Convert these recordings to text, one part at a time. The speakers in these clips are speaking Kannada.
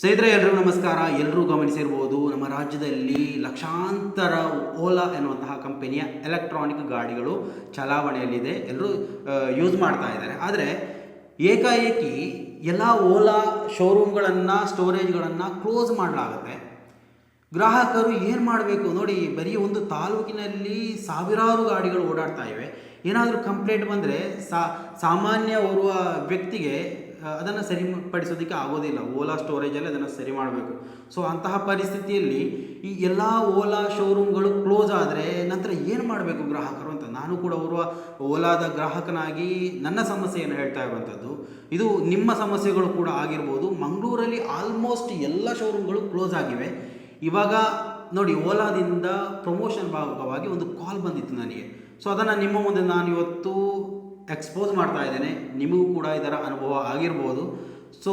ಸ್ನೇಹಿತರೆ ಎಲ್ರಿಗೂ ನಮಸ್ಕಾರ. ಎಲ್ಲರೂ ಗಮನಿಸಿರ್ಬೋದು, ನಮ್ಮ ರಾಜ್ಯದಲ್ಲಿ ಲಕ್ಷಾಂತರ ಓಲಾ ಎನ್ನುವಂತಹ ಕಂಪನಿಯ ಎಲೆಕ್ಟ್ರಾನಿಕ್ ಗಾಡಿಗಳು ಚಲಾವಣೆಯಲ್ಲಿದೆ, ಎಲ್ಲರೂ ಯೂಸ್ ಮಾಡ್ತಾ ಇದ್ದಾರೆ. ಆದರೆ ಏಕಾಏಕಿ ಎಲ್ಲ ಓಲಾ ಶೋರೂಮ್ಗಳನ್ನು, ಸ್ಟೋರೇಜ್ಗಳನ್ನು ಕ್ಲೋಸ್ ಮಾಡಲಾಗುತ್ತೆ. ಗ್ರಾಹಕರು ಏನು ಮಾಡಬೇಕು ನೋಡಿ, ಬರೀ ಒಂದು ತಾಲೂಕಿನಲ್ಲಿ ಸಾವಿರಾರು ಗಾಡಿಗಳು ಓಡಾಡ್ತಾ ಇವೆ. ಏನಾದರೂ ಕಂಪ್ಲೇಂಟ್ ಬಂದರೆ ಸಾಮಾನ್ಯ ಓರ್ವ ವ್ಯಕ್ತಿಗೆ ಅದನ್ನು ಸರಿಪಡಿಸೋದಕ್ಕೆ ಆಗೋದಿಲ್ಲ. ಓಲಾ ಸ್ಟೋರೇಜಲ್ಲಿ ಅದನ್ನು ಸರಿ ಮಾಡಬೇಕು. ಸೊ ಅಂತಹ ಪರಿಸ್ಥಿತಿಯಲ್ಲಿ ಈ ಎಲ್ಲ ಓಲಾ ಶೋರೂಮ್ಗಳು ಕ್ಲೋಸ್ ಆದರೆ ನಂತರ ಏನು ಮಾಡಬೇಕು ಗ್ರಾಹಕರು ಅಂತ ನಾನು ಕೂಡ ಓರ್ವ ಓಲಾದ ಗ್ರಾಹಕನಾಗಿ ನನ್ನ ಸಮಸ್ಯೆಯನ್ನು ಹೇಳ್ತಾ ಇರುವಂಥದ್ದು. ಇದು ನಿಮ್ಮ ಸಮಸ್ಯೆಗಳು ಕೂಡ ಆಗಿರ್ಬೋದು. ಮಂಗಳೂರಲ್ಲಿ ಆಲ್ಮೋಸ್ಟ್ ಎಲ್ಲ ಶೋರೂಮ್ಗಳು ಕ್ಲೋಸ್ ಆಗಿವೆ. ಇವಾಗ ನೋಡಿ, ಓಲಾದಿಂದ ಪ್ರಮೋಷನ್ ಭಾಗವಾಗಿ ಒಂದು ಕಾಲ್ ಬಂದಿತ್ತು ನನಗೆ. ಸೊ ಅದನ್ನು ನಿಮ್ಮ ಮುಂದೆ ನಾನು ಇವತ್ತು ಎಕ್ಸ್ಪೋಸ್ ಮಾಡ್ತಾ ಇದ್ದೇನೆ. ನಿಮಗೂ ಕೂಡ ಇದರ ಅನುಭವ ಆಗಿರ್ಬೋದು. ಸೊ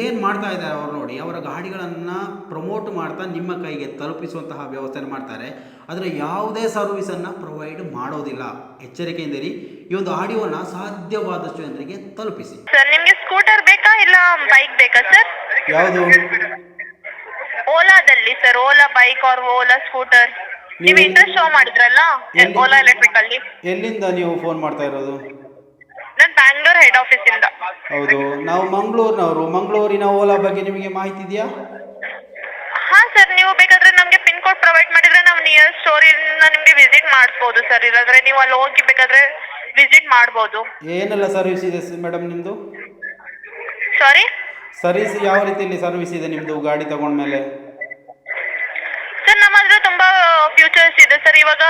ಏನು ಮಾಡ್ತಾ ಇದ್ದಾರೆ ಅವರು ನೋಡಿ, ಅವರ ಗಾಡಿಗಳನ್ನು ಪ್ರಮೋಟ್ ಮಾಡ್ತಾ ನಿಮ್ಮ ಕೈಗೆ ತಲುಪಿಸುವಂತಹ ವ್ಯವಸ್ಥೆ ಮಾಡ್ತಾರೆ. ಆದರೆ ಯಾವುದೇ ಸರ್ವಿಸನ್ನು ಪ್ರೊವೈಡ್ ಮಾಡೋದಿಲ್ಲ. ಎಚ್ಚರಿಕೆಯಿಂದಿರಿ. ಈ ಒಂದು ಆಡಿಯೋನ ಸಾಧ್ಯವಾದಷ್ಟು ಜನರಿಗೆ ತಲುಪಿಸಿ. ಸರ್, ನಿಮಗೆ ಸ್ಕೂಟರ್ ಬೇಕಾ ಇಲ್ಲ ಬೈಕ್ ಬೇಕಾ ಸರ್? ಯಾವುದು? ಓಲಾದಲ್ಲಿ sir, Ola bike or Ola scooter. ನೀವು ಇಂಟ್ರೆಸ್ಟ್ ಶೋ ಮಾಡಿದ್ರಲ್ಲ ಓಲಾ ಎಲೆಕ್ಟ್ರಿಕ್ ಅಲ್ಲಿ. ಎಲ್ಲಿಂದ ನೀವು ಫೋನ್ ಮಾಡ್ತಾ ಇರೋದು? ನಾನು ಬ್ಯಾಂಗ್ಳೂರ್ ಹೆಡ್ ಆಫೀಸ್ ಇಂದ. ಹೌದು, ನಾವು ಮಂಗಳೂರಿನವರು. ಮಂಗಳೂರಿನ ಓಲಾ ಬಗ್ಗೆ ನಿಮಗೆ ಮಾಹಿತಿ ಇದೆಯಾ? ಹಾ ಸರ್, ನೀವು ಬೇಕಾದ್ರೆ ನಮಗೆ ಪಿನ್ ಕೋಡ್ ಪ್ರೊವೈಡ್ ಮಾಡಿದ್ರೆ ನಾವು ನಿಯರ್ ಸ್ಟೋರಿನ ನಿಮಗೆ ವಿಸಿಟ್ ಮಾಡಿಸ್ಬೋದು ಸರ್. ಇಲ್ಲಾಂದ್ರೆ ನೀವು ಅಲ್ಲಿ ಹೋಗಿ ಬೇಕಾದ್ರೆ ವಿಸಿಟ್ ಮಾಡ್ಬೋದು. ಏನೆಲ್ಲ ಸರ್ವಿಸ್ ಇದೆ ಮೇಡಮ್ ನಿಮ್ಮದು? ಸಾರಿ ಸರ್ವಿಸ್ ಯಾವ ರೀತಿಯಲ್ಲಿ ಸರ್ವಿಸ್ ಇದೆ ನಿಮ್ಮದು ಗಾಡಿ ತಗೊಂಡ್ಮೇಲೆ? ಸರ್, ನಮ್ಮ ಹತ್ರ ತುಂಬಾ ಫ್ಯೂಚರ್ಸ್ ಇದೆ ಸರ್. ಇವಾಗ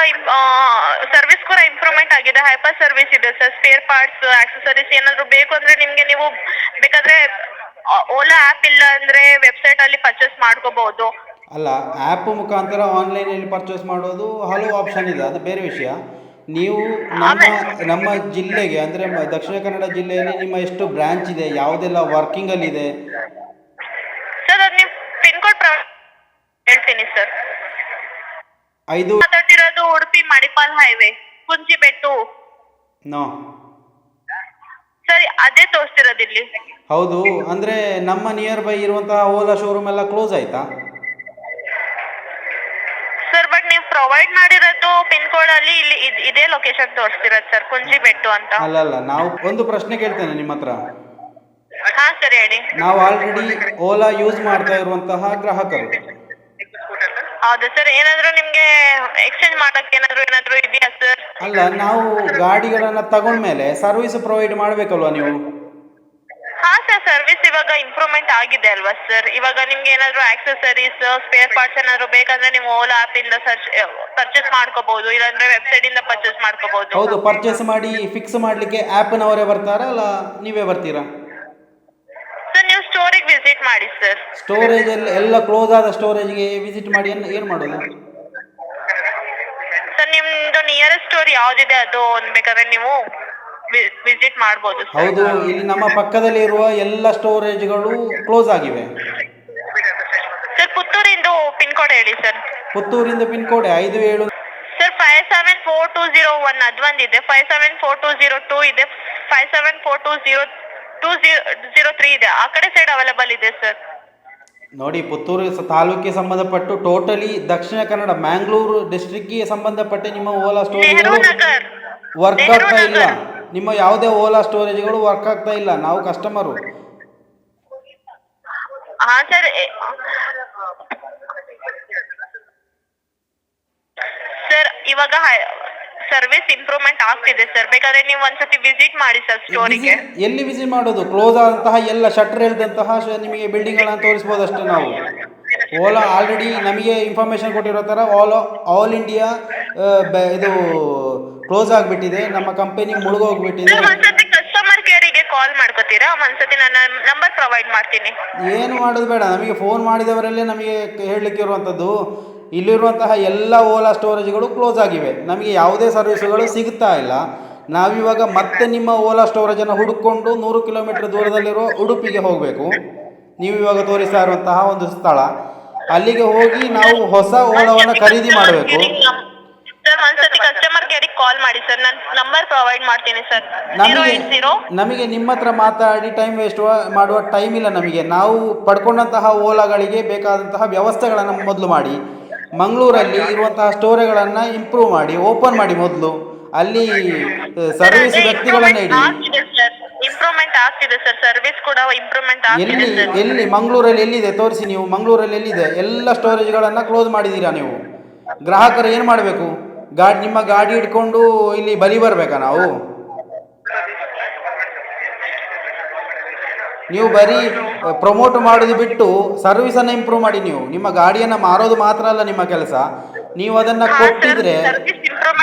ಸರ್ವಿಸ್ ಕೂಡ ಇಂಪ್ರೂವ್ಮೆಂಟ್ ಆಗಿದೆ. ಹೈಪರ್ ಸರ್ವಿಸ್ ಇದೆ ಸರ್. ಸ್ಪೇರ್ ಪಾರ್ಟ್ಸ್, ಆಕ್ಸೆಸರೀಸ್ ಏನಾದ್ರು ಬೇಕು ಅಂದ್ರೆ ನಿಮ್ಗೆ ನೀವು ಬೇಕಾದ್ರೆ ಓಲಾ ಆ್ಯಪ್ ಇಲ್ಲ ಅಂದ್ರೆ ವೆಬ್ಸೈಟ್ ಅಲ್ಲಿ ಪರ್ಚೇಸ್ ಮಾಡ್ಕೋಬಹುದು. ಅಲ್ಲ, ಆ್ಯಪ್ ಮುಖಾಂತರ ಆನ್ಲೈನಲ್ಲಿ ಪರ್ಚೇಸ್ ಮಾಡೋದು ಹಲವು ಆಪ್ಷನ್ ಇದೆ, ಅದು ಬೇರೆ ವಿಷಯ. ನೀವು ನಮ್ಮ ಜಿಲ್ಲೆಗೆ ಅಂದರೆ ದಕ್ಷಿಣ ಕನ್ನಡ ಜಿಲ್ಲೆಯಲ್ಲಿ ನಿಮ್ಮ ಎಷ್ಟು ಬ್ರಾಂಚ್ ಇದೆ, ಯಾವುದೆಲ್ಲ ವರ್ಕಿಂಗಲ್ಲಿದೆ? ಸರ್, ಅದು ನೀವು ಪಿನ್ ಕೋಡ್ ಹೇಳ್ತೀನಿ ಸರ್. 5 ಮಾತಾಡ್ತಿರೋದು ಉಡುಪಿ ಮಣಿಪಾಲ್ ಹೈವೇ, ಕುಂಜಿಬೆಟ್ಟು. ನೋ ಸರಿ, ಅದೇ ತೋರಿಸ್ತಿರೋದು ಇಲ್ಲಿ. ಹೌದು, ಅಂದರೆ ನಮ್ಮ ನಿಯರ್ ಬೈ ಇರುವಂತಹ ಓಲಾ ಶೋರೂಮ್ ಎಲ್ಲ ಕ್ಲೋಸ್ ಆಯ್ತಾ? ಸರ್, ಬಟ್ ನೀವು ಪ್ರೊವೈಡ್ ಮಾಡಿರೋದು ಪಿನ್ ಕೋಡ್ ಅಲ್ಲಿ ಇಲ್ಲಿ ಇದೇ ಲೊಕೇಶನ್ ತೋರಿಸ್ತಿರೋದು ಸರ್, ಕುಂಜಿಬೆಟ್ಟು ಅಂತ. ಅಲ್ಲ, ನಾವು ಒಂದು ಪ್ರಶ್ನೆ ಕೇಳ್ತೇನೆ ನಿಮ್ಮ ಹತ್ರ. ಹಾ ಸರ್, ಹೇಳಿ. ನಾವು ಆಲ್ರೆಡಿ ಓಲಾ ಯೂಸ್ ಮಾಡ್ತಾ ಇರುವಂತಹ ಗ್ರಾಹಕರು. ಹೌದು ಸರ್, ಏನಾದ್ರು ನಿಮ್ಗೆ ಎಕ್ಸ್ಚೇಂಜ್ ಮಾಡಕ್ಕೆ ಏನಾದ್ರು ಇದೆಯಾ ಸರ್? ಅಲ್ಲ, ನಾವು ಗಾಡಿಗಳನ್ನ ತಗೊಂಡ್ಮೇಲೆ ಸರ್ವಿಸ್ ಪ್ರೊವೈಡ್ ಮಾಡಬೇಕಲ್ವಾ ನೀವು? ಹಾ ಸರ್, ಸರ್ವಿಸ್ ಇವಾಗ ಇಂಪ್ರೂವ್ಮೆಂಟ್ ಆಗಿದೆ ಅಲ್ವಾ ಸರ್? ಇವಾಗ ನಿಮ್ಗೆ ಏನಾದ್ರು ಆಕ್ಸೆಸರೀಸ್, ಸ್ಪೇರ್ ಪಾರ್ಟ್ಸ್ ಏನಾದ್ರು ಬೇಕಂದ್ರೆ ನೀವು ಓಲಾ ಆಪ್ ಇಂದ ಪರ್ಚೇಸ್ ಮಾಡ್ಕೋಬಹುದು, ಇಲ್ಲಾಂದ್ರೆ ವೆಬ್ಸೈಟ್ ಇಂದ ಪರ್ಚೇಸ್ ಮಾಡ್ಕೋಬಹುದು. ಹೌದು, ಪರ್ಚೇಸ್ ಮಾಡಿ ಫಿಕ್ಸ್ ಮಾಡ್ಲಿಕ್ಕೆ ಆ್ಯಪ್ನವರೇ ಬರ್ತಾರಾ ಅಲ್ಲ ನೀವೇ ಬರ್ತೀರಾ? ಸರ್, ನೀವು ಸ್ಟೋರಿಗೆ ವಿಸಿಟ್ ಮಾಡಿ ಸರ್. ಸ್ಟೋರೇಜ್ ಎಲ್ಲ ಕ್ಲೋಸ್ ಆದ ಸ್ಟೋರೇಜ್ಗೆ ವಿಸಿಟ್ ಮಾಡಿ ಏನು ಮಾಡೋದು? ಸರ್, ನಿಮ್ದು ನಿಯರೆಸ್ಟ್ ಸ್ಟೋರ್ ಯಾವ್ದಿದೆ ಅದು ಬೇಕಾದ್ರೆ ನೀವು ವಿಸಿಟ್ ಮಾಡ್ಬೋದು. ಹೌದು, ಇಲ್ಲಿ ನಮ್ಮ ಪಕ್ಕದಲ್ಲಿ ಇರುವ ಎಲ್ಲ ಸ್ಟೋರೇಜ್ಗಳು ಕ್ಲೋಸ್ ಆಗಿವೆ. ಸರ್, ಪುತ್ತೂರಿಂದು ಪಿನ್ ಕೋಡ್ ಹೇಳಿ ಸರ್. ಪುತ್ತೂರಿಂದ ಪಿನ್ ಕೋಡ್ 57 ಸರ್. 574201 ಅದು ಒಂದಿದೆ, 574202 ಇದೆ, 57420203 ಇದೆ. ಆ ಕಡೆ ಸೈಡ್ ಅವೈಲೇಬಲ್ ಇದೆ ಸರ್. ನೋಡಿ, ಪುತ್ತೂರು ತಾಲೂಕಿಗೆ ಸಂಬಂಧಪಟ್ಟು ಟೋಟಲಿ ದಕ್ಷಿಣ ಕನ್ನಡ ಮ್ಯಾಂಗ್ಳೂರು ಡಿಸ್ಟ್ರಿಕ್ಗೆ ಸಂಬಂಧಪಟ್ಟ ನಿಮ್ಮ ಓಲಾ ಸ್ಟೋರೇಜ್ಗಳು ವರ್ಕ್ ಆಗ್ತಾ ಇಲ್ಲ. ನಿಮ್ಮ ಯಾವುದೇ ಓಲಾ ಸ್ಟೋರೇಜ್ಗಳು ವರ್ಕ್ ಆಗ್ತಾ ಇಲ್ಲ. ನಾವು ಕಸ್ಟಮರು. ಹಾ ಸರ್. ಸರ್, ಇವಾಗ ಸರ್ವಿಸ್ ಇಂಪ್ರೂವ್ಮೆಂಟ್ ಆಗ್ತಿದೆ ಸರ್. ಬೇಕಾದ್ರೆ ನೀವು ಒಂದ್ಸತಿ ವಿಸಿಟ್ ಮಾಡಿ ಸರ್ ಸ್ಟೋರಿಗೆ. ಎಲ್ಲಿ ವಿಸಿಟ್ ಮಾಡೋದು? ಕ್ಲೋಸ್ ಆದಂತಹ ಎಲ್ಲ ಶಟರ್ ಇಲ್ದಂತಹ ನಿಮಗೆ ಬಿಲ್ಡಿಂಗ್ಗಳನ್ನು ತೋರಿಸ್ಬೋದು ಅಷ್ಟೇ. ನಾವು ಓಲಾ ಆಲ್ರೆಡಿ ನಮಗೆ ಇನ್ಫಾರ್ಮೇಶನ್ ಕೊಟ್ಟಿರೋ ಥರ ಆಲ್ ಇಂಡಿಯಾ ಇದು ಕ್ಲೋಸ್ ಆಗಿಬಿಟ್ಟಿದೆ. ನಮ್ಮ ಕಂಪನಿ ಮುಳುಗೋಗ್ಬಿಟ್ಟಿದೆ. ಒಂದ್ಸತಿ ಕಸ್ಟಮರ್ ಕೇರಿಗೆ ಕಾಲ್ ಮಾಡ್ಕೋತೀರಾ? ಒಂದ್ಸತಿ ನನ್ನ ನಂಬರ್ ಪ್ರೊವೈಡ್ ಮಾಡ್ತೀನಿ. ಏನು ಮಾಡೋದು ಬೇಡ, ನಮಗೆ ಫೋನ್ ಮಾಡಿದವರಲ್ಲೇ ನಮಗೆ ಹೇಳಲಿಕ್ಕೆ ಇರುವಂಥದ್ದು. ಇಲ್ಲಿರುವಂತಹ ಎಲ್ಲ ಓಲಾ ಸ್ಟೋರೇಜ್ಗಳು ಕ್ಲೋಸ್ ಆಗಿವೆ. ನಮಗೆ ಯಾವುದೇ ಸರ್ವಿಸ್ಗಳು ಸಿಗ್ತಾ ಇಲ್ಲ. ನಾವಿವಾಗ ಮತ್ತೆ ನಿಮ್ಮ ಓಲಾ ಸ್ಟೋರೇಜನ್ನು ಹುಡುಕೊಂಡು 100 ಕಿಲೋಮೀಟರ್ ದೂರದಲ್ಲಿರುವ ಉಡುಪಿಗೆ ಹೋಗಬೇಕು. ನೀವು ಇವಾಗ ತೋರಿಸ್ತಾ ಇರುವಂತಹ ಒಂದು ಸ್ಥಳ, ಅಲ್ಲಿಗೆ ಹೋಗಿ ನಾವು ಹೊಸ ಓಲಾವನ್ನು ಖರೀದಿ ಮಾಡಬೇಕು. ಸರ್, ಒಂದ್ಸತಿ ಕಸ್ಟಮರ್ ಕೇರಿಗೆ ಕಾಲ್ ಮಾಡಿ ಸರ್. ನಾನು ನಂಬರ್ ಪ್ರೊವೈಡ್ ಮಾಡ್ತೀನಿ ಸರ್. ನಮಗೆ 080 ನಮಗೆ ನಿಮ್ಮ ಹತ್ರ ಮಾತಾಡಿ ಟೈಮ್ ವೇಸ್ಟ್ ಮಾಡುವ ಟೈಮ್ ಇಲ್ಲ ನಮಗೆ. ನಾವು ಪಡ್ಕೊಂಡಂತಹ ಓಲಾಗಳಿಗೆ ಬೇಕಾದಂತಹ ವ್ಯವಸ್ಥೆಗಳನ್ನು ಮೊದಲು ಮಾಡಿ, ಮಂಗಳೂರಲ್ಲಿ ಇರುವಂತಹ ಸ್ಟೋರ್ಗಳನ್ನು ಇಂಪ್ರೂವ್ ಮಾಡಿ, ಓಪನ್ ಮಾಡಿ ಮೊದಲು. ಅಲ್ಲಿ ಸರ್ವಿಸ್ ವ್ಯಕ್ತಿಗಳನ್ನು ಇಡಿ. ಇಂಪ್ರೂವ್ಮೆಂಟ್ ಆಗ್ತಿದೆ ಸರ್. ಸರ್ವಿಸ್ ಕೂಡ ಇಂಪ್ರೂವ್ಮೆಂಟ್ ಆಗ್ತಿದೆ ಸರ್. ಎಲ್ಲಿ ಮಂಗಳೂರಲ್ಲಿ ಎಲ್ಲಿದೆ ತೋರಿಸಿ ನೀವು. ಮಂಗಳೂರಲ್ಲಿ ಎಲ್ಲಿದೆ? ಎಲ್ಲ ಸ್ಟೋರೇಜ್ಗಳನ್ನು ಕ್ಲೋಸ್ ಮಾಡಿದ್ದೀರಾ ನೀವು. ಗ್ರಾಹಕರು ಏನು ಮಾಡಬೇಕು? ನಿಮ್ಮ ಗಾಡಿ ಹಿಡ್ಕೊಂಡು ಇಲ್ಲಿ ಬಲಿ ಬರಬೇಕಾ ನಾವು? ನೀವು ಬರೀ ಪ್ರಮೋಟ್ ಮಾಡೋದು ಬಿಟ್ಟು ಸರ್ವಿಸನ್ನು ಇಂಪ್ರೂವ್ ಮಾಡಿ. ನೀವು ನಿಮ್ಮ ಗಾಡಿಯನ್ನು ಮಾರೋದು ಮಾತ್ರ ಅಲ್ಲ ನಿಮ್ಮ ಕೆಲಸ. ನೀವು ಅದನ್ನು ಕೊಟ್ಟಿದ್ರೆ,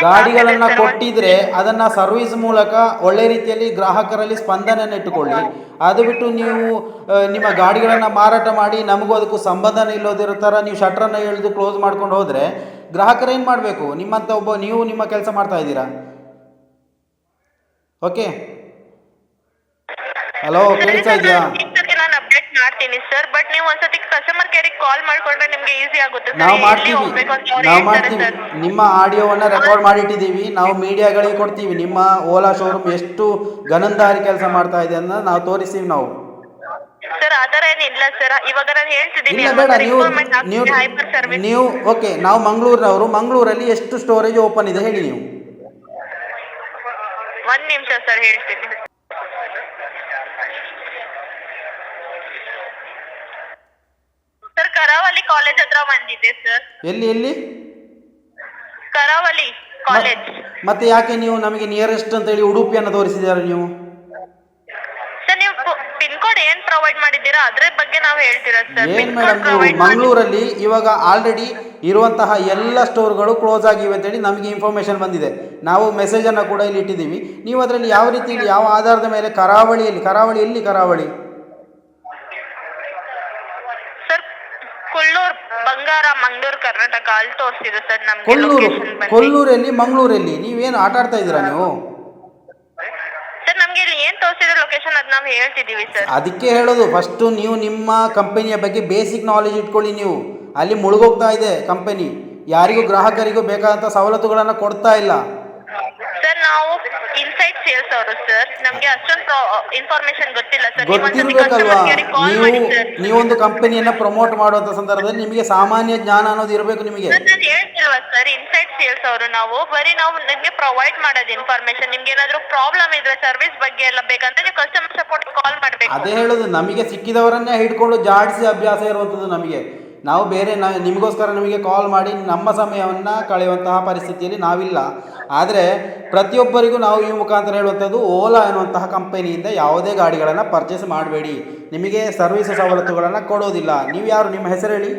ಗಾಡಿಗಳನ್ನು ಕೊಟ್ಟಿದ್ರೆ ಅದನ್ನು ಸರ್ವಿಸ್ ಮೂಲಕ ಒಳ್ಳೆ ರೀತಿಯಲ್ಲಿ ಗ್ರಾಹಕರಲ್ಲಿ ಸ್ಪಂದನೆಯನ್ನು ಇಟ್ಟುಕೊಳ್ಳಿ. ಅದು ಬಿಟ್ಟು ನೀವು ನಿಮ್ಮ ಗಾಡಿಗಳನ್ನು ಮಾರಾಟ ಮಾಡಿ ನಮಗೂ ಅದಕ್ಕೂ ಸಂಬಂಧನೇ ಇಲ್ಲದಿರೋ ಥರ ನೀವು ಶಟ್ರನ್ನು ಎಳೆದು ಕ್ಲೋಸ್ ಮಾಡ್ಕೊಂಡು ಹೋದರೆ ಗ್ರಾಹಕರು ಏನು ಮಾಡಬೇಕು? ನಿಮ್ಮಂಥ ನೀವು ನಿಮ್ಮ ಕೆಲಸ ಮಾಡ್ತಾ ಇದ್ದೀರಾ. ಓಕೆ, ಹಲೋ, ಕೇಳ್ತಾ ಇದೆಯಾ? ನಾನು ಅಪ್ಡೇಟ್ ಮಾಡ್ತೀನಿ ಸರ್. ಬಟ್ ನೀವು ಒಂದ್ಸತಿ ಕಸ್ಟಮರ್ ಕೇರಿಗೆ ಕಾಲ್ ಮಾಡ್ಕೊಂಡ್ರೆ ನಿಮ್ಗೆ ಈಸಿ ಆಗುತ್ತೆ ಸರ್. ನಾವು ಮಾಡ್ತೀವಿ. ನಿಮ್ಮ ಆಡಿಯೋವನ್ನು ರೆಕಾರ್ಡ್ ಮಾಡಿಟ್ಟಿದ್ದೀವಿ. ನಾವು ಮೀಡಿಯಾಗಳಿಗೆ ಕೊಡ್ತೀವಿ. ನಿಮ್ಮ ಓಲಾ ಶೋರೂಮ್ ಎಷ್ಟು ಗನಂದಾರಿ ಕೆಲಸ ಮಾಡ್ತಾ ಇದೆ ಅಂತ ನಾವು ತೋರಿಸ್ತೀವಿ ನಾವು. ಸರ್ ಆ ಥರ ಏನಿಲ್ಲ ಸರ್. ಇವಾಗ ನಾನು ಹೇಳ್ತಿದ್ದೀನಿ, ಇಲ್ಲ ಬೇಡ, ನೀವು ಓಕೆ. ನಾವು ಮಂಗಳೂರಿನವರು. ಮಂಗಳೂರಲ್ಲಿ ಎಷ್ಟು ಸ್ಟೋರೇಜ್ ಓಪನ್ ಇದೆ ಹೇಳಿ ನೀವು. ಒಂದ್ ನಿಮಿಷ ಸರ್, ಹೇಳ್ತೀನಿ. ಸರ್ ಕರಾವಳಿ ಕಾಲೇಜ್ ಹತ್ರ ಒಂದಿದೆ ಸರ್. ಎಲ್ಲಿ? ಕರಾವಳಿ ಕಾಲೇಜ್. ಮತ್ತೆ ಯಾಕೆ ನೀವು ನಮಗೆ ನಿಯರೆಸ್ಟ್ ಅಂತ ಹೇಳಿ ಉಡುಪಿಯನ್ನು ತೋರಿಸಿದ್ದಾರೆ ನೀವು? ಸರ್ ನೀವು ಪಿನ್ ಕೋಡ್ ಏನ್ ಪ್ರೊವೈಡ್ ಮಾಡಿದ್ದೀರಾ ಅದ್ರ ಬಗ್ಗೆ ನಾವು ಹೇಳ್ತೀರಾ ಸರ್. ಏನ್ ಮೇಡಮ್, ನೀವು ಮಂಗಳೂರಲ್ಲಿ ಇವಾಗ ಆಲ್ರೆಡಿ ಇರುವಂತಹ ಎಲ್ಲ ಸ್ಟೋರ್ಗಳು ಕ್ಲೋಸ್ ಆಗಿವೆ ಅಂತೇಳಿ ನಮಗೆ ಇನ್ಫಾರ್ಮೇಶನ್ ಬಂದಿದೆ. ನಾವು ಮೆಸೇಜನ್ನು ಕೂಡ ಇಲ್ಲಿ ಇಟ್ಟಿದ್ದೀವಿ. ನೀವು ಅದರಲ್ಲಿ ಯಾವ ರೀತಿಯಲ್ಲಿ, ಯಾವ ಆಧಾರದ ಮೇಲೆ ಕರಾವಳಿ ಕರಾವಳಿ ಕೊಲ್ಲೂರು, ಬಂಗಾರ, ಮಂಗಳೂರು, ಕರ್ನಾಟಕ ಅಲ್ಲಿ ತೋರಿಸಿದೆ ಸರ್ ನಮ್ಗೆ. ಕೊಲ್ಲೂರಲ್ಲಿ, ಮಂಗಳೂರಲ್ಲಿ ನೀವೇನು ಆಟ ಆಡ್ತಾ ಇದ್ದೀರಾ ನೀವು? ಸರ್ ನಮ್ಗೆ ಇಲ್ಲಿ ಏನ್ ತೋರಿಸಿರೋ ಲೊಕೇಶನ್ ಅದ್ ನಾವು ಹೇಳ್ತಿದೀವಿ ಸರ್. ಅದಕ್ಕೆ ಹೇಳೋದು, ಫಸ್ಟ್ ನೀವು ನಿಮ್ಮ ಕಂಪನಿಯ ಬಗ್ಗೆ ಬೇಸಿಕ್ ನಾಲೆಜ್ ಇಟ್ಕೊಳ್ಳಿ. ನೀವು ಅಲ್ಲಿ ಮುಳುಗೋಗ್ತಾ ಇದೆ ಕಂಪನಿ. ಯಾರಿಗೂ ಗ್ರಾಹಕರಿಗೂ ಬೇಕಾದಂತ ಸವಲತ್ತುಗಳನ್ನು ಕೊಡ್ತಾ ಇಲ್ಲ ಸರ್. ನಾವು ಇನ್ಸೈಡ್ ಸೇಲ್ಸ್ ಅವರು ಸರ್. ನಮ್ಗೆ ಅಷ್ಟೊಂದು ಇನ್ಫಾರ್ಮೇಶನ್ ಗೊತ್ತಿಲ್ಲ ಸರ್. ಗೊತ್ತಿರ್ಬೇಕಲ್ವಾ? ನೀವೊಂದು ಕಂಪನಿಯನ್ನ ಪ್ರಮೋಟ್ ಮಾಡುವಂತ ಸಂದರ್ಭದಲ್ಲಿ ನಿಮಗೆ ಸಾಮಾನ್ಯ ಜ್ಞಾನ ಅನ್ನೋದು ಇರಬೇಕು ನಿಮಗೆ. ನಾನು ಹೇಳ್ತಿಲ್ವಾ ಸರ್, ಇನ್ಸೈಡ್ ಸೇಲ್ಸ್ ಅವರು ನಾವು. ನಾವು ನಿಮ್ಗೆ ಪ್ರೊವೈಡ್ ಮಾಡೋದು ಇನ್ಫಾರ್ಮೇಶನ್. ನಿಮ್ಗೆ ಏನಾದ್ರು ಪ್ರಾಬ್ಲಮ್ ಇದ್ರೆ ಸರ್ವಿಸ್ ಬಗ್ಗೆ ಎಲ್ಲ ಬೇಕಂದ್ರೆ ನೀವು ಕಸ್ಟಮರ್ ಸಪೋರ್ಟ್ ಕಾಲ್ ಮಾಡಬೇಕು. ಅದೇ ಹೇಳೋದು, ನಮಗೆ ಸಿಕ್ಕಿದವರನ್ನೇ ಹಿಡ್ಕೊಂಡು ಜಾಡಿಸಿ ಅಭ್ಯಾಸ ಇರುವಂಥದ್ದು ನಮಗೆ. ನಾವು ಬೇರೆ ನಿಮಗೋಸ್ಕರ ನಮಗೆ ಕಾಲ್ ಮಾಡಿ ನಮ್ಮ ಸಮಯವನ್ನು ಕಳೆಯುವಂತಹ ಪರಿಸ್ಥಿತಿಯಲ್ಲಿ ನಾವಿಲ್ಲ. ಆದರೆ ಪ್ರತಿಯೊಬ್ಬರಿಗೂ ನಾವು ಈ ಮುಖಾಂತರ ಹೇಳುವಂಥದ್ದು, ಓಲಾ ಎನ್ನುವಂತಹ ಕಂಪನಿಯಿಂದ ಯಾವುದೇ ಗಾಡಿಗಳನ್ನು ಪರ್ಚೇಸ್ ಮಾಡಬೇಡಿ. ನಿಮಗೆ ಸರ್ವಿಸ್ ಸವಲತ್ತುಗಳನ್ನು ಕೊಡೋದಿಲ್ಲ. ನೀವು ಯಾರು? ನಿಮ್ಮ ಹೆಸರು ಹೇಳಿ.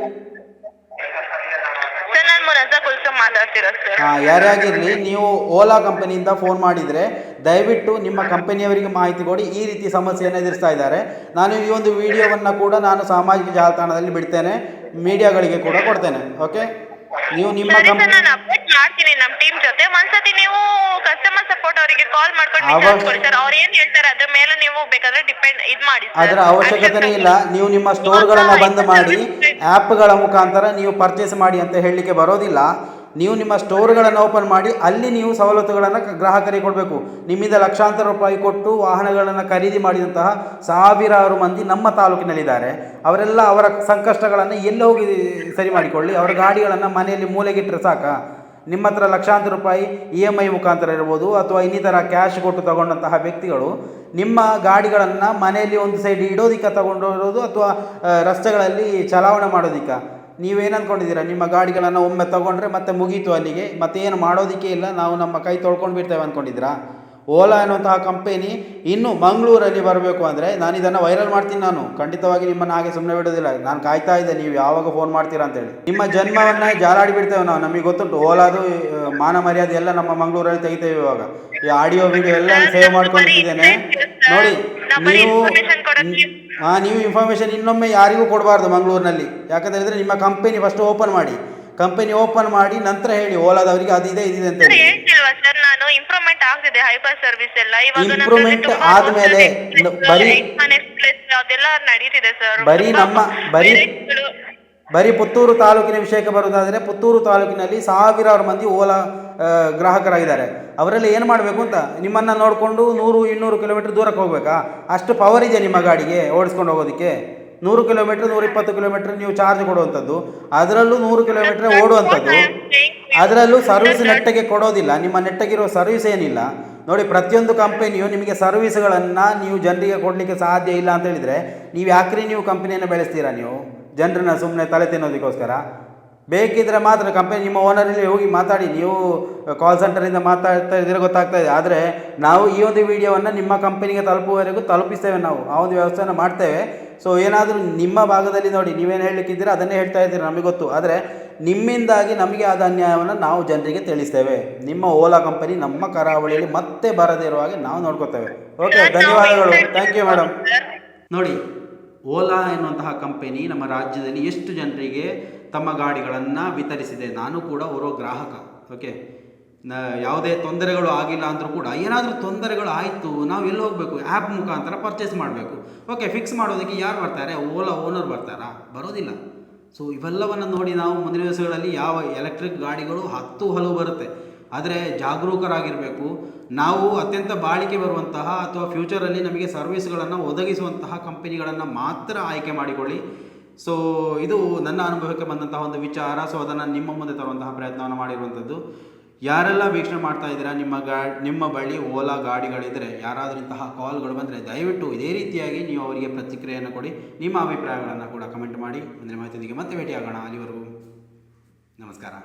ಯಾರೇ ಆಗಿರಲಿ, ನೀವು ಓಲಾ ಕಂಪನಿಯಿಂದ ಫೋನ್ ಮಾಡಿದರೆ ದಯವಿಟ್ಟು ನಿಮ್ಮ ಕಂಪನಿಯವರಿಗೆ ಮಾಹಿತಿ ಕೊಡಿ. ಈ ರೀತಿ ಸಮಸ್ಯೆಯನ್ನು ಎದುರಿಸ್ತಾ ಇದ್ದಾರೆ. ನಾನು ಈ ಒಂದು ವಿಡಿಯೋವನ್ನು ಕೂಡ ನಾನು ಸಾಮಾಜಿಕ ಜಾಲತಾಣದಲ್ಲಿ ಬಿಡ್ತೇನೆ, ಮೀಡಿಯಾಗಳಿಗೆ ಕೂಡ ಕೊಡ್ತೇನೆ. ಓಕೆ, ನೀವು ನಿಮ್ಮ ನಾನು ಅಪ್ಡೇಟ್ ಮಾಡ್ತೀನಿ ನಮ್ಮ ಟೀಮ್ ಜೊತೆ. ಒಂದ್ಸತಿ ನೀವು ಕಸ್ಟಮರ್ ಸಪೋರ್ಟ್ ಅವರಿಗೆ ಕಾಲ್ ಮಾಡ್ಕೊಂಡು ವಿಚಾರಿಸ್ಕೊಳ್ಳಿ ಸರ್. ಅವ್ರು ಏನ್ ಹೇಳ್ತಾರೆ ಅದ್ರ ಮೇಲೆ ನೀವು ಬೇಕಾದ್ರೆ ಡಿಪೆಂಡ್ ಮಾಡಿ. ಅದರ ಅವಶ್ಯಕತೆನೇ ಇಲ್ಲ. ನೀವು ನಿಮ್ಮ ಸ್ಟೋರ್ಗಳನ್ನು ಬಂದ್ ಮಾಡಿ ಆ್ಯಪ್ಗಳ ಮುಖಾಂತರ ನೀವು ಪರ್ಚೇಸ್ ಮಾಡಿ ಅಂತ ಹೇಳಲಿಕ್ಕೆ ಬರೋದಿಲ್ಲ. ನೀವು ನಿಮ್ಮ ಸ್ಟೋರ್ಗಳನ್ನು ಓಪನ್ ಮಾಡಿ ಅಲ್ಲಿ ನೀವು ಸವಲತ್ತುಗಳನ್ನು ಗ್ರಾಹಕರಿಗೆ ಕೊಡಬೇಕು. ನಿಮ್ಮಿಂದ ಲಕ್ಷಾಂತರ ರೂಪಾಯಿ ಕೊಟ್ಟು ವಾಹನಗಳನ್ನು ಖರೀದಿ ಮಾಡಿದಂತಹ ಸಾವಿರಾರು ಮಂದಿ ನಮ್ಮ ತಾಲೂಕಿನಲ್ಲಿದ್ದಾರೆ. ಅವರೆಲ್ಲ ಅವರ ಸಂಕಷ್ಟಗಳನ್ನು ಎಲ್ಲಿ ಹೋಗಿ ಸರಿ ಮಾಡಿಕೊಳ್ಳಿ. ಅವರ ಗಾಡಿಗಳನ್ನು ಮನೆಯಲ್ಲಿ ಮೂಲೆಗಿಟ್ಟರೆ ಸಾಕ? ನಿಮ್ಮ ಹತ್ರ ಲಕ್ಷಾಂತರ ರೂಪಾಯಿ EMI ಮುಖಾಂತರ ಇರ್ಬೋದು ಅಥವಾ ಇನ್ನಿತರ ಕ್ಯಾಶ್ ಕೊಟ್ಟು ತಗೊಂಡಂತಹ ವ್ಯಕ್ತಿಗಳು ನಿಮ್ಮ ಗಾಡಿಗಳನ್ನು ಮನೆಯಲ್ಲಿ ಒಂದು ಸೈಡ್ ಇಡೋದಕ್ಕೆ ತಗೊಂಡಿರೋದು ಅಥವಾ ರಸ್ತೆಗಳಲ್ಲಿ ಚಲಾವಣೆ ಮಾಡೋದಕ್ಕೆ. ನೀವೇನು ಅಂದ್ಕೊಂಡಿದ್ದೀರಾ? ನಿಮ್ಮ ಗಾಡಿಗಳನ್ನು ಒಮ್ಮೆ ತೊಗೊಂಡ್ರೆ ಮತ್ತೆ ಮುಗೀತು ಅಲ್ಲಿಗೆ, ಮತ್ತೆ ಏನು ಮಾಡೋದಕ್ಕೆ ಇಲ್ಲ, ನಾವು ನಮ್ಮ ಕೈ ತೊಳ್ಕೊಂಡು ಬಿಡ್ತೇವೆ ಅಂದ್ಕೊಂಡಿದ್ದೀರಾ? ಓಲಾ ಎನ್ನುವಂತಹ ಕಂಪನಿ ಇನ್ನು ಮಂಗಳೂರಲ್ಲಿ ಬರಬೇಕು ಅಂದರೆ ನಾನು ಇದನ್ನು ವೈರಲ್ ಮಾಡ್ತೀನಿ. ನಾನು ಖಂಡಿತವಾಗಿ ನಿಮ್ಮನ್ನು ಹಾಗೆ ಸುಮ್ಮನೆ ಬಿಡೋದಿಲ್ಲ. ನಾನು ಕಾಯ್ತಾ ಇದ್ದೆ ನೀವು ಯಾವಾಗ ಫೋನ್ ಮಾಡ್ತೀರಾ ಅಂತೇಳಿ. ನಿಮ್ಮ ಜನ್ಮವನ್ನು ಜಾಲಾಡಿ ಬಿಡ್ತೇವೆ ನಾವು. ನಮಗೆ ಗೊತ್ತುಂಟು ಓಲಾದು ಮಾನ ಮರ್ಯಾದೆ ಎಲ್ಲ ನಮ್ಮ ಮಂಗಳೂರಲ್ಲಿ ತೆಗಿತೇವೆ. ಇವಾಗ ಈ ಆಡಿಯೋ ವಿಡಿಯೋ ಎಲ್ಲ ಸೇವ್ ಮಾಡ್ಕೊಂಡಿದ್ದೇನೆ ನೋಡಿ. ನೀವು ಇನ್ಫಾರ್ಮೇಷನ್ ಇನ್ನೊಮ್ಮೆ ಯಾರಿಗೂ ಕೊಡಬಾರ್ದು ಮಂಗಳೂರಿನಲ್ಲಿ. ಯಾಕಂತ ಹೇಳಿದ್ರೆ ನಿಮ್ಮ ಕಂಪನಿ ಫಸ್ಟ್ ಓಪನ್ ಮಾಡಿ, ಕಂಪನಿ ಓಪನ್ ಮಾಡಿ ನಂತರ ಹೇಳಿ ಓಲಾದವರಿಗೆ ಅದಿದೆ ಇದಿದೆ ಅಂತ ಹೇಳಿ. ಇಂಪ್ರೂವ್ಮೆಂಟ್ ಆಗ್ತಿದೆ ಹೈಪರ್ ಸರ್ವಿಸ್ ಎಲ್ಲ. ಇಂಪ್ರೂವ್ಮೆಂಟ್ ಆದ್ಮೇಲೆ ಬರೀ ಅದೆಲ್ಲ ನಡೀತಿದೆ ಸರ್. ಬರೀ ಬರೀ ಪುತ್ತೂರು ತಾಲೂಕಿನ ವಿಷಯಕ್ಕೆ ಬರೋದಾದರೆ ಪುತ್ತೂರು ತಾಲೂಕಿನಲ್ಲಿ ಸಾವಿರಾರು ಮಂದಿ ಓಲಾ ಗ್ರಾಹಕರಾಗಿದ್ದಾರೆ. ಅವರಲ್ಲಿ ಏನು ಮಾಡಬೇಕು ಅಂತ ನಿಮ್ಮನ್ನು ನೋಡಿಕೊಂಡು 100-200 ಕಿಲೋಮೀಟ್ರ್ ದೂರಕ್ಕೆ ಹೋಗಬೇಕಾ? ಅಷ್ಟು ಪವರ್ ಇದೆ ನಿಮ್ಮ ಗಾಡಿಗೆ ಓಡಿಸ್ಕೊಂಡು ಹೋಗೋದಕ್ಕೆ. 100 ಕಿಲೋಮೀಟ್ರ್ 120 ಕಿಲೋಮೀಟ್ರ್ ನೀವು ಚಾರ್ಜ್ ಕೊಡುವಂಥದ್ದು, ಅದರಲ್ಲೂ 100 ಕಿಲೋಮೀಟ್ರ್ ಓಡುವಂಥದ್ದು, ಅದರಲ್ಲೂ ಸರ್ವಿಸ್ ನೆಟ್ಟಗೆ ಕೊಡೋದಿಲ್ಲ. ನಿಮ್ಮ ನೆಟ್ಟಗಿರೋ ಸರ್ವಿಸ್ ಏನಿಲ್ಲ ನೋಡಿ. ಪ್ರತಿಯೊಂದು ಕಂಪನಿಯು ನಿಮಗೆ ಸರ್ವಿಸ್ಗಳನ್ನು ನೀವು ಜನರಿಗೆ ಕೊಡಲಿಕ್ಕೆ ಸಾಧ್ಯ ಇಲ್ಲ ಅಂತ ಹೇಳಿದರೆ ನೀವು ಯಾಕ್ರಿ ನೀವು ಕಂಪನಿಯನ್ನು ಬೆಳೆಸ್ತೀರಾ? ನೀವು ಜನರನ್ನ ಸುಮ್ಮನೆ ತಲೆ ತಿನ್ನೋದಕ್ಕೋಸ್ಕರ ಬೇಕಿದ್ರೆ ಮಾತ್ರ ಕಂಪನಿ ನಿಮ್ಮ ಓನರಲ್ಲಿ ಹೋಗಿ ಮಾತಾಡಿ. ನೀವು ಕಾಲ್ ಸೆಂಟರಿಂದ ಮಾತಾಡ್ತಾ ಇದ್ದೀರ ಗೊತ್ತಾಗ್ತಾ ಇದೆ. ಆದರೆ ನಾವು ಈ ಒಂದು ವಿಡಿಯೋವನ್ನು ನಿಮ್ಮ ಕಂಪನಿಗೆ ತಲುಪುವವರೆಗೂ ತಲುಪಿಸ್ತೇವೆ. ನಾವು ಆ ಒಂದು ವ್ಯವಸ್ಥೆಯನ್ನು ಮಾಡ್ತೇವೆ. ಸೊ ಏನಾದರೂ ನಿಮ್ಮ ಭಾಗದಲ್ಲಿ ನೋಡಿ ನೀವೇನು ಹೇಳಲಿಕ್ಕಿದ್ದೀರ ಅದನ್ನೇ ಹೇಳ್ತಾ ಇದ್ದೀರ, ನಮಗೆ ಗೊತ್ತು. ಆದರೆ ನಿಮ್ಮಿಂದಾಗಿ ನಮಗೆ ಆದ ಅನ್ಯಾಯವನ್ನು ನಾವು ಜನರಿಗೆ ತಿಳಿಸ್ತೇವೆ. ನಿಮ್ಮ ಓಲಾ ಕಂಪನಿ ನಮ್ಮ ಕರಾವಳಿಯಲ್ಲಿ ಮತ್ತೆ ಬರದೇ ಇರುವ ಹಾಗೆ ನಾವು ನೋಡ್ಕೋತೇವೆ. ಓಕೆ, ಧನ್ಯವಾದಗಳು. Thank you madam. ನೋಡಿ, ಓಲಾ ಎನ್ನುವಂತಹ ಕಂಪನಿ ನಮ್ಮ ರಾಜ್ಯದಲ್ಲಿ ಎಷ್ಟು ಜನರಿಗೆ ತಮ್ಮ ಗಾಡಿಗಳನ್ನು ವಿತರಿಸಿದೆ. ನಾನು ಕೂಡ ಓರ್ವ ಗ್ರಾಹಕ. ಓಕೆ, ಯಾವುದೇ ತೊಂದರೆಗಳು ಆಗಿಲ್ಲ ಅಂದರೂ ಕೂಡ ಏನಾದರೂ ತೊಂದರೆಗಳು ಆಯಿತು ನಾವು ಎಲ್ಲಿ ಹೋಗಬೇಕು? ಆ್ಯಪ್ ಮುಖಾಂತರ ಪರ್ಚೇಸ್ ಮಾಡಬೇಕು. ಓಕೆ, ಫಿಕ್ಸ್ ಮಾಡೋದಕ್ಕೆ ಯಾರು ಬರ್ತಾರೆ? ಓಲಾ ಓನರ್ ಬರ್ತಾರಾ? ಬರೋದಿಲ್ಲ. ಸೊ ಇವೆಲ್ಲವನ್ನು ನೋಡಿ ನಾವು ಮುಂದಿನ ದಿವಸಗಳಲ್ಲಿ ಯಾವ ಎಲೆಕ್ಟ್ರಿಕ್ ಗಾಡಿಗಳು ಹಲವು ಬರುತ್ತೆ. ಆದರೆ ಜಾಗರೂಕರಾಗಿರಬೇಕು. ನಾವು ಅತ್ಯಂತ ಬಾಳಿಕೆ ಬರುವಂತಹ ಅಥವಾ ಫ್ಯೂಚರಲ್ಲಿ ನಮಗೆ ಸರ್ವಿಸ್ಗಳನ್ನು ಒದಗಿಸುವಂತಹ ಕಂಪನಿಗಳನ್ನು ಮಾತ್ರ ಆಯ್ಕೆ ಮಾಡಿಕೊಳ್ಳಿ. ಸೊ ಇದು ನನ್ನ ಅನುಭವಕ್ಕೆ ಬಂದಂತಹ ಒಂದು ವಿಚಾರ. ಸೊ ಅದನ್ನು ನಿಮ್ಮ ಮುಂದೆ ತರುವಂತಹ ಪ್ರಯತ್ನವನ್ನು ಮಾಡಿರುವಂಥದ್ದು. ಯಾರೆಲ್ಲ ವೀಕ್ಷಣೆ ಮಾಡ್ತಾ ಇದ್ದೀರಾ, ನಿಮ್ಮ ಬಳಿ ಓಲಾ ಗಾಡಿಗಳಿದ್ದರೆ, ಯಾರಾದರೂ ಇಂತಹ ಕಾಲ್ಗಳು ಬಂದರೆ ದಯವಿಟ್ಟು ಇದೇ ರೀತಿಯಾಗಿ ನೀವು ಅವರಿಗೆ ಪ್ರತಿಕ್ರಿಯೆಯನ್ನು ಕೊಡಿ. ನಿಮ್ಮ ಅಭಿಪ್ರಾಯಗಳನ್ನು ಕೂಡ ಕಮೆಂಟ್ ಮಾಡಿ. ಮುಂದಿನ ಮಾಹಿತಿಯೊಂದಿಗೆ ಮತ್ತೆ ಭೇಟಿಯಾಗೋಣ. ಅಲ್ಲಿವರೆಗೂ ನಮಸ್ಕಾರ.